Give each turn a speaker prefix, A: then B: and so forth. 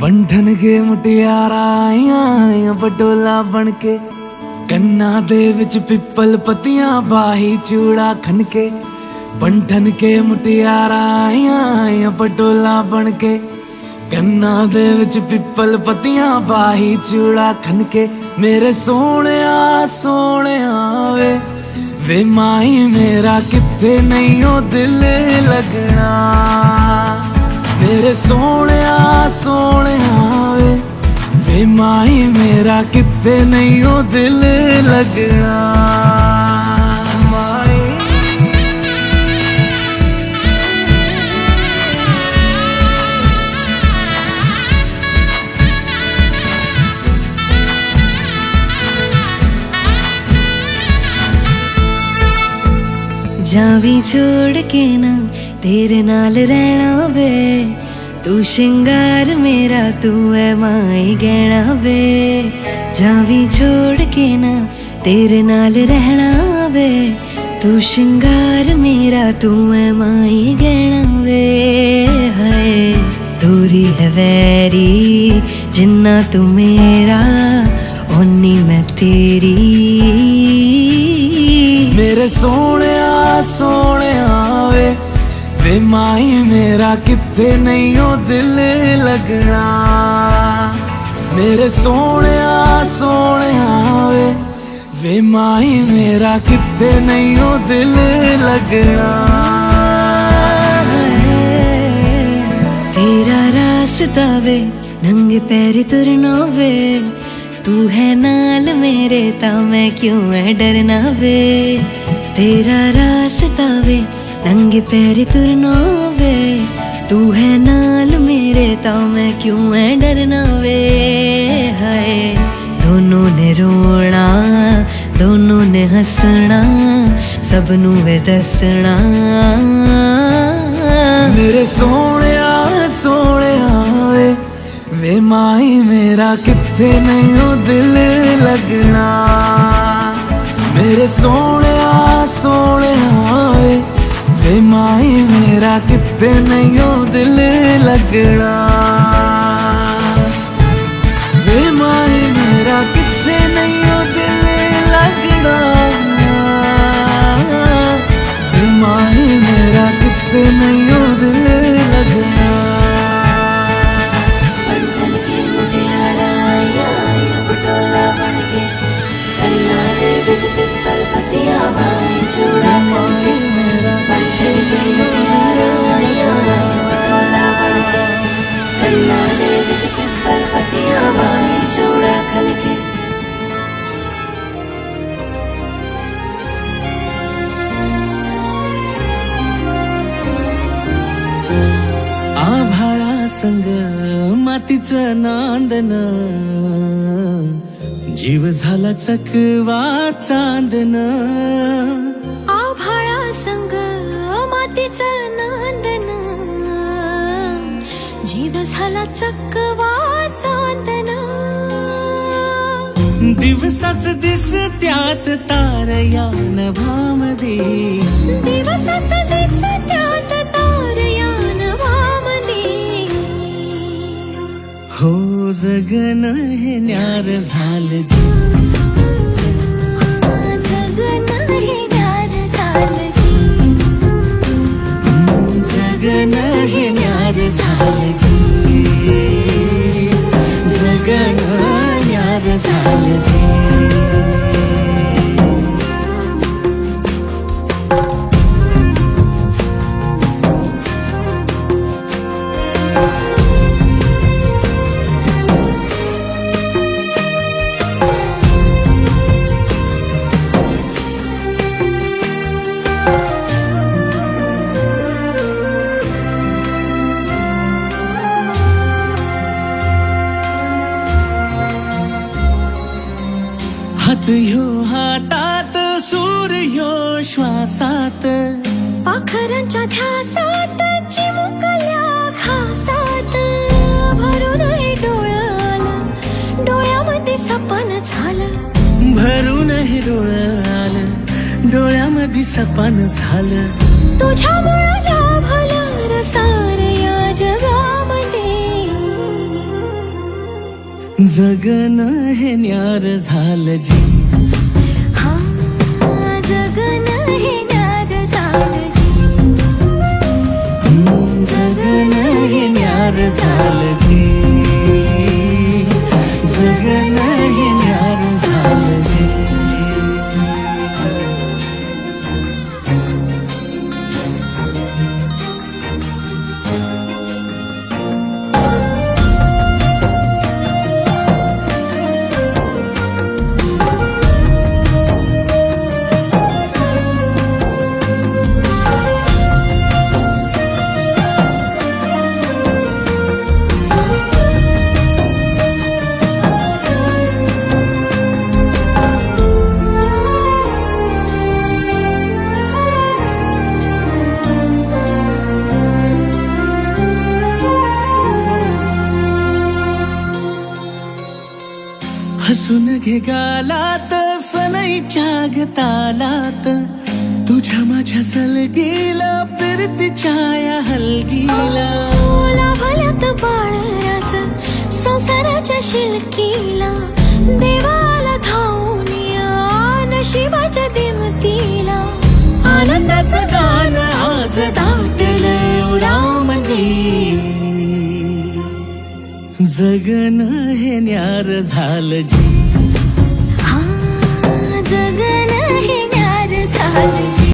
A: बंधन के मुटियारा आईयां पटोला बनके कन्ना दे विच पिपल पत्तियां बाही चूड़ा खनके। बंधन के मुटियारा आईयां पटोला बनके कन्ना दे विच पिपल पत्तियां बाही चूड़ा खनके। मेरे सोहणिया सोहणिया वे माई मेरा किथे नहीं ओ दिल लगना। मेरे सोहणिया सोहणिया वे माई मेरा किथे नहीं ओ दिल लगना। माई
B: जावी छोड़ के ना तेरे नाल रहना वे, तू श्रृंगार मेरा तू है माई गहना वे। जावी छोड़ के ना तेरे नाल रहना वे, तू श्रृंगार मेरा तू है माई गहना वे। हाय दूरी है वैरी जिन्ना तू मेरा ओनी मैं तेरी।
A: मेरे सोहणिया सोहणिया वे माई मेरा किथे नहीं ओ दिल लगना। मेरे सोहणिया सोहणिया वे माई मेरा किथे नहीं ओ दिल लगना।
B: तेरा रास्ता वे नंगे पैर तुरना वे, तू है नाल मेरे ता मैं क्यों है डरना वे। तेरा रास्ता वे नंगे पैर तुरना वे, तू है नाल मेरे ता मैं क्यों है डरना वे। हाय दोनों ने रोना दोनों ने हंसना सबनू वे दसना।
A: मेरे सोहणिया सोहणिया वे माई मेरा किथे नहीं ओ दिल लगना। मेरे सोहणिया सोहणिया वे माई मेरा किथे नहीं ओ दिल लगना। वे माई मेरा किथे नहीं ओ दिल लगना। वे माई मेरा किथे नहीं ओ दिल लगना।
B: पिपल पतिया बाई चूड़ा खनके। बंधन के मुटियारा पटोला बनके कन्ना दे विच पिपल पतिया बाई चूड़ा खनके।
A: आभाळा संग मातीचं नांदन जीव झाला चकवा चांदन।
B: आभाळा संग मातीचं नांदन जीव झाला चकवा चांदन।
A: दिवसाच दिस त्यात तारया नभामध्ये,
B: दिवसाच दिस त्यात तारया नभामध्ये।
A: हो जगन हे न्यार झालं जी,
B: जगन हे न्यार झालं जी।
A: जगन हे न्यार झालं जी, जगन न्यार झालं जी। हात ह्यो हातात सूर्यो श्वासात,
B: पाखरांच्या ध्यासात चिमुकल्या घासात। भरून हे डोळ्याला डोळ्यामध्ये सपन झालं,
A: भरून हे डोळं आलं डोळ्यामध्ये सपन झालं।
B: तुझ्यामुळं लाभलं रसार या जगामध्ये।
A: जगन हे न्यार झालं जी.
B: हा जगन हे न्यार झालं जी.
A: जगन हे न्यार झालं जी. जगन हे न्यार झालं जी. हसून घे गालात सनईच्या गतालात तुझ्या माझ्या सलगीला फिरतीच्या या हलगीला.
B: लाभल्यात बाळराज संसाराच्या शिलकीला देवाला धावून या नशिबाच्या दिमतीला.
A: आनंदाचं गाणं आज दाटलं उरामंदी. जगन हे न्यार झालं जी.
B: हा जगन हे न्यार झालं जी.